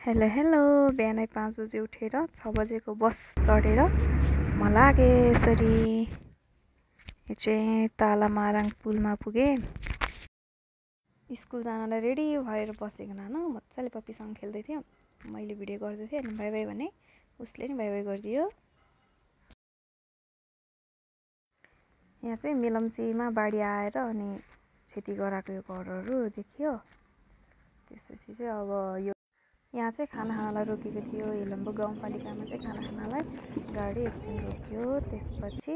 Hello hello, बिहानै 5 बजे उठेर 6 बजेको बस चढेर म लागेँ यसरी। यो चाहिँ तालामाराङ पुलमा पुगेँ। स्कुल जानलाई रेडी भएर बसेको नानु मजाले पप्पीसँग खेल्दै थियो। मैले भिडियो गर्दै थिएँ अनि बाई बाई भने उसले नि बाई बाई गरिदियो। यहाँ चाहिँ मेलम्चीमा बाढी आएर अनि क्षति गराएको यो घरहरू देखियो। त्यसपछि चाहिँ अब यो यहाँ चाहिँ खाना खानालाई रोकेको थियो। हेलम्बु गाउँपालिकामा चाहिँ खाना खानालाई गाडी एकछिन रोक्यो। त्यसपछि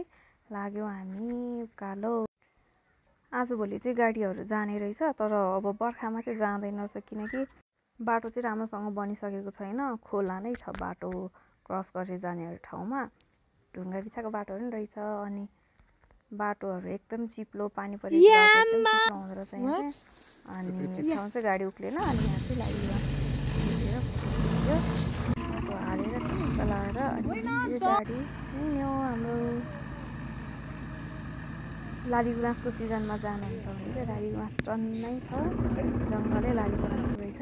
लाग्यो हामी उकालो। आजभोलि चाहिँ गाडीहरू जाने रहेछ, तर अब बर्खामा चाहिँ जाँदैन रहेछ किनकि बाटो चाहिँ राम्रोसँग बनिसकेको छैन। खोला नै छ बाटो क्रस गरेर जाने ठाउँमा। ढुङ्गा बिछाएको बाटोहरू नि रहेछ अनि बाटोहरू एकदम चिप्लो, पानी परेको बाटो एकदम चिप्लो हुँदो रहेछ यहाँ चाहिँ। अनि ठाउँ चाहिँ गाडी उक्लेन। अनि यहाँ चाहिँ लागिरहेर फोटो हालेर चलाएर अनि गाडी हिँड्यो। हाम्रो लालीगुराँसको सिजनमा जानुहुन्छ भने चाहिँ लालीगुराँस टन्नै छ, जङ्गलै लालीगुराँसको रहेछ।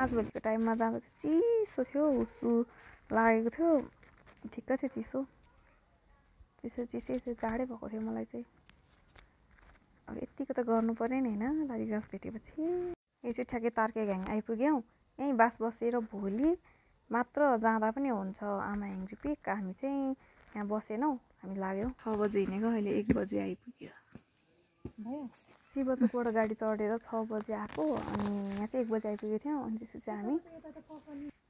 आजभोलिको टाइममा जाँदा चाहिँ चिसो थियो, हुस्सु लागेको थियो, ठिक्क थियो चिसो थियो, जाडै भएको थियो मलाई चाहिँ। अब यतिको त गर्नु पऱ्यो नि होइन लालीगुराँस भेटेपछि। यो चाहिँ ठ्याक्कै तार्के घ्याङ आइपुग्यौँ। यहीँ बास बसेर भोलि मात्र जाँदा पनि हुन्छ आमा हेङ्ग्री पिक। हामी चाहिँ यहाँ बसेनौँ, हामी लाग्यौँ। 6 बजे हिँडेको, अहिले 1 बजे आइपुग्यो। शिवचोकबाट गाडी चढेर 6 बजे आएको अनि यहाँ चाहिँ 1 बजे आइपुगेको थियौँ। अनि त्यसपछि हामी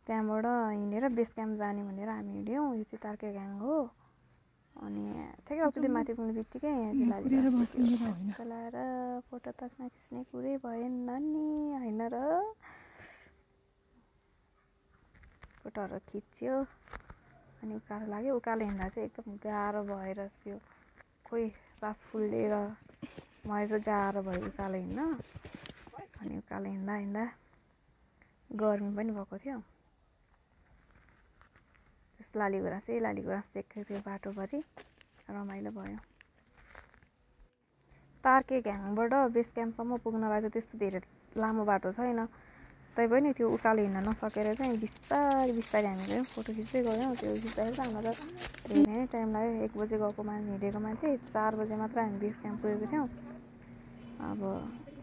त्यहाँबाट हिँडेर बेस क्याम्प जाने भनेर हामी हिँड्यौँ। यो चाहिँ तार्के घ्याङ हो। अनि ठ्याक्कै अलिकति माथि पुग्ने बित्तिकै यहाँ चाहिँ लागिरहेको चलाएर फोटो खिच्ने कुरै भएन नि होइन र। फोटोहरू खिच्यो अनि उकालो लाग्यो। उकालो हिँड्दा चाहिँ एकदम गाह्रो भएर थियो, खोइ सास फुलेर मलाई चाहिँ गाह्रो भयो उकालो हिँड्न। अनि उकालो हिँड्दा गर्मी पनि भएको थियो। त्यस लालीगुराँस देखेको थियो बाटोभरि, रमाइलो भयो। तार्के घ्याङबाट बेस क्याम्पसम्म पुग्नलाई चाहिँ त्यस्तो धेरै लामो बाटो छैन, तैपनि त्यो उकालो हिँड्न नसकेर चाहिँ बिस्तारै हामी गयौँ। फोटो खिच्दै गयौँ। त्यो खिच्दाखेरि चाहिँ हाम्रो धेरै नै टाइम लाग्यो। 1 बजे गएको मान्छे हिँडेको मान्छे 4 बजे मात्र हामी बेस क्याम्प पुगेको थियौँ। अब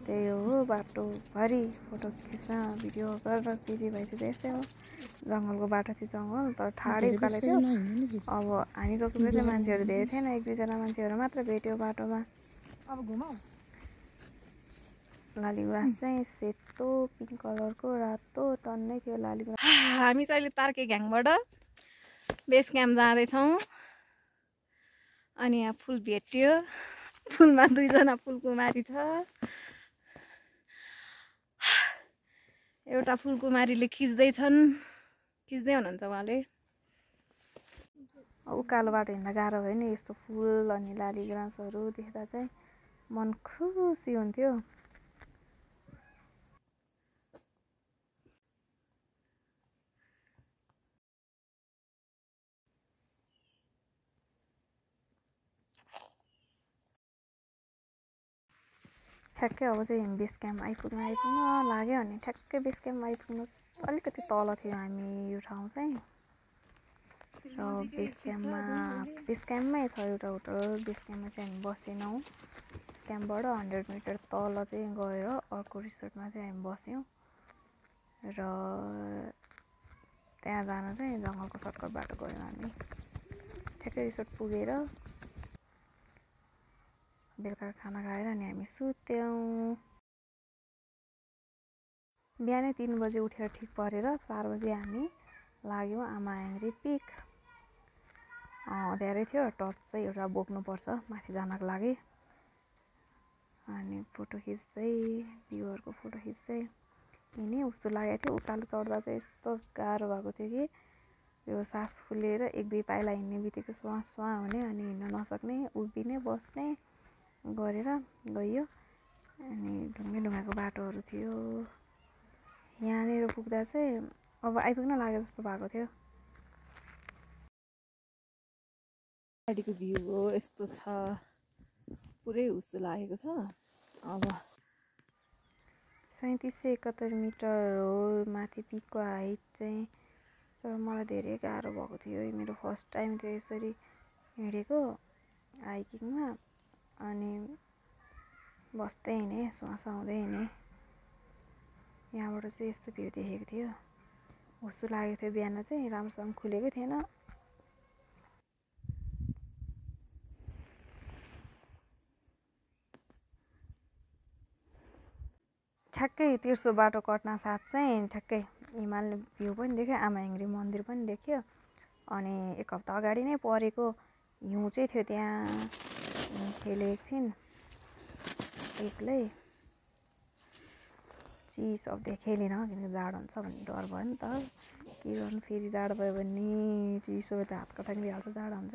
त्यही हो बाटोभरि फोटो खिच्न भिडियो गरेर बिजी भइसक्यो। यस्तै हो, जङ्गलको बाटो थियो, जङ्गल तर ठाडै उकालो थियो। अब हामी गएको बेला चाहिँ मान्छेहरू धेरै थिएन, 1-2जना मान्छेहरू मात्र भेट्यो बाटोमा। अब घुमाऊ। लालीगुराँस चाहिँ सेतो पिङ्क कलरको रातो टन्नै थियो लालीगुराँस। हामी चाहिँ अहिले तार्के घ्याङबाट बेस क्याम्प जाँदैछौँ। अनि यहाँ फुल भेट्यो, फुलमा 2जना फुलकुमारी छ। एउटा फुलकुमारीले खिच्दै हुनुहुन्छ उहाँले। उकालो बाटो हिँड्दा गाह्रो भयो नि, यस्तो फुल अनि लालीगुराँसहरू देख्दा चाहिँ मन खुसी हुन्थ्यो। ठ्याक्कै अब चाहिँ बेस क्याम्प आइपुग्न लाग्यो। अनि ठ्याक्कै बेस क्याम्प आइपुग्नु अलिकति तल थियो हामी यो ठाउँ चाहिँ। र बेस क्याम्पमै छ एउटा होटल। बेस क्याम्पमा चाहिँ हामी बसेनौँ। बेस क्याम्पबाट 100 मिटर तल चाहिँ गएर अर्को रिसोर्टमा चाहिँ हामी बस्यौँ। र त्यहाँ जान चाहिँ जङ्गलको सर्टकट बाटो गयौँ हामी। ठ्याक्कै रिसोर्ट पुगेर बेलुका खाना खाएर अनि हामी सुत्यौँ। बिहानै 3 बजे उठेर ठिक परेर 4 बजे हामी लाग्यौँ आमा हेङ्ग्री पिक। धेरै थियो, टर्च चाहिँ एउटा बोक्नुपर्छ माथि जानको लागि। अनि फोटो खिच्दै भ्यूहरूको फोटो खिच्दै हिँडेँ। उस्तो लागेको थियो, उकालो चढ्दा चाहिँ यस्तो गाह्रो भएको थियो कि यो सास फुलेर 1-2 पाइला हिँड्ने बित्तिकै स्वाँ हुने अनि हिँड्न नसक्ने, उभिने बस्ने गरेर गइयो। अनि ढुङ्गाको बाटोहरू थियो। यहाँनिर पुग्दा चाहिँ अब आइपुग्न लाग्यो जस्तो भएको थियो। गाडीको भ्यू हो यस्तो छ, पुरै हुस्सो लागेको छ। अब 3771 मिटर हो माथि पिकको हाइट चाहिँ। तर मलाई धेरै गाह्रो भएको थियो। मेरो फर्स्ट टाइम थियो यसरी हिँडेको हाइकिङमा। अनि बस्दै हिँडेँ, श्वास आउँदै हिँडेँ। यहाँबाट चाहिँ यस्तो भ्यू देखेको थियो। हुस्सु लागेको थियो बिहान चाहिँ, राम्रोसँग खुलेकै थिएन। ठ्याक्कै तेर्सो बाटो कट्न साथ चाहिँ ठ्याक्कै हिमालय भ्यू पनि देख्यो, आमाहिङ्ग्री मन्दिर पनि देख्यो। अनि एक हप्ता अगाडि नै परेको हिउँ चाहिँ थियो त्यहाँ। खेलेँ एकछिन एक्लै। चिज अब खेलिनँ किनकि जाडो हुन्छ भन्ने डर भयो नि त। के गर्नु, फेरि जाडो भयो भने चिसो त हात कता निहाल्छ, जाडो हुन्छ।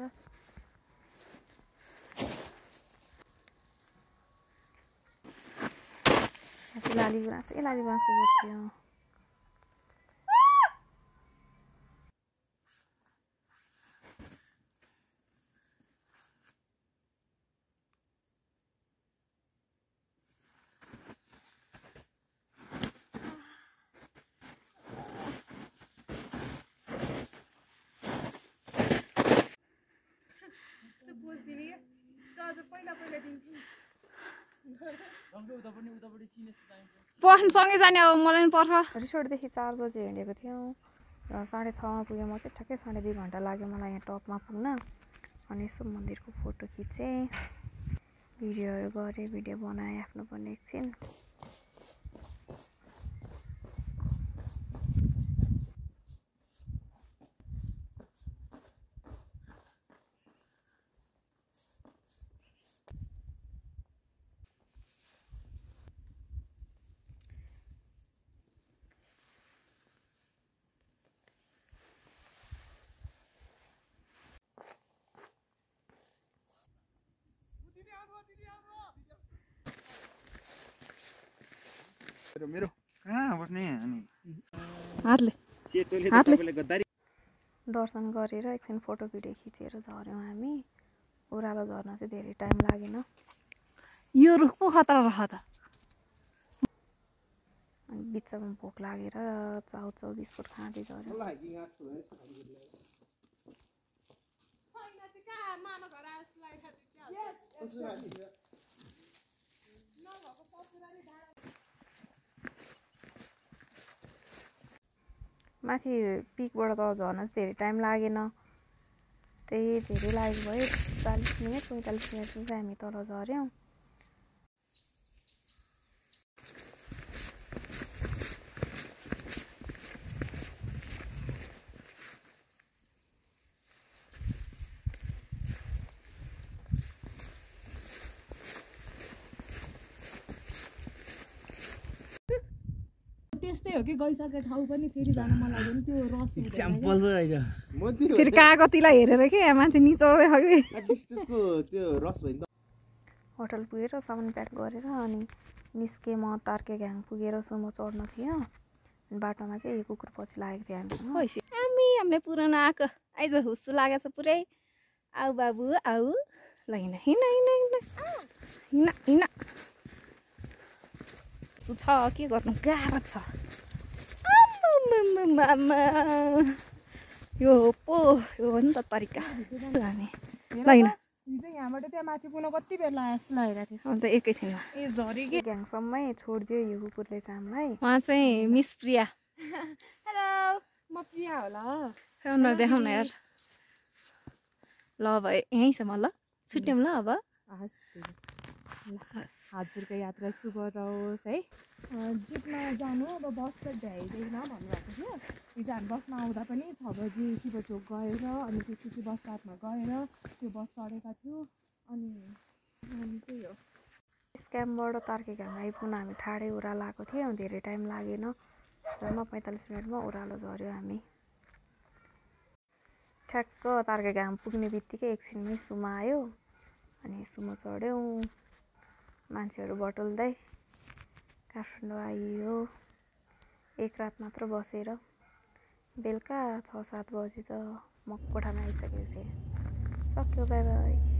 लाली गुराँसै बोल्थ्यो। सँगै जाने अब मलाई पनि पर्ख। रिसोर्टदेखि 4 बजे हिँडेको थियौँ र 6:30मा पुगेँ। म चाहिँ ठ्याक्कै 2.5 घन्टा लाग्यो मलाई यहाँ टपमा पुग्न। अनि यसो मन्दिरको फोटो खिचेँ, भिडियोहरू गरेँ, भिडियो बनाएँ आफ्नो पनि एकछिन। मेरो कहाँ बस्ने अनि हातले दर्शन गरेर एकछिन फोटो भिडियो खिचेर झऱ्यौँ हामी। ओह्रालो झर्न चाहिँ धेरै टाइम लागेन। यो रुख पो खतरा रह त। अनि बिचमा भोक लागेर चाउचाउ बिस्कुट खाँदै झऱ्यौँ। माथि पिकबाट त झर्न चाहिँ धेरै टाइम लागेन। त्यही धेरै लागेको भयो 40 मिनट 45 मिनटमा चाहिँ हामी तल झऱ्यौँ। त्यस्तै हो कि गइसकेको ठाउँ पनि फेरि जान मन लाग्दैन। त्यो रस एक्जाम्पल पो रहेछ। फेरि कागतीलाई हेरेर के मान्छे निचोड्दै हो कि। होटल पुगेर सामान प्याक गरेर अनि निस्केँ। म तार्केघ्याङ पुगेर सुमो चढ्न थियो। बाटोमा चाहिँ कुकुर पछि लागेको थियो हामीसँग। हामीले पुरानो आएको आइज हुस्सु लागेको छ पुरै। आऊ बाबु आऊ, ल हिँड हिँड हिँड हिँड हिँड। छ के गर्नु, गाह्रो छ। यो पो यो हो नि त तरिका। यहाँबाट त्यहाँ माथि पुग्न कति बेर लाग्यो जस्तो लागिरहेको थियो। अन्त एकैछिनमा ए झरेकै घ्याङसम्मै छोडिदियो यो कुकुरले चाहिँ हामीलाई। उहाँ चाहिँ मिस प्रिया। हेलो, म प्रिया होला। अनुहार देखाउन न यार। ल अब यहीँ छ म, ल छुट्यौँ ल अब। हजुरको यात्रा शुभ रहोस् है। जिपमा जानु अब बस त भ्याइँदैन भन्नुभएको थियो। हिजो हामी बसमा आउँदा पनि 6 बजी शिवचोक गएर अनि त्यसपछि बस स्ट्यान्डमा गएर त्यो बस चढेका थियौँ। अनि त्यही हो। स्क्यामबाट तार्केघ्याङ आइपुग्न हामी ठाडै ओह्रालो आएको थियौँ। धेरै टाइम लागेन, जम्मा 45 मिनटमा ओह्रालो झऱ्यो हामी। ठ्याक्क तार्केघ्याङ पुग्ने बित्तिकै एकछिनमै सुमो आयो। अनि सुमो चढ्यौँ, मान्छेहरू बटुल्दै काठमाडौँ आइयो। एक रात मात्र बसेर बेलुका 6-7 बजी त म कोठामा आइसकेको थिएँ। सक्यो, बाई बाई।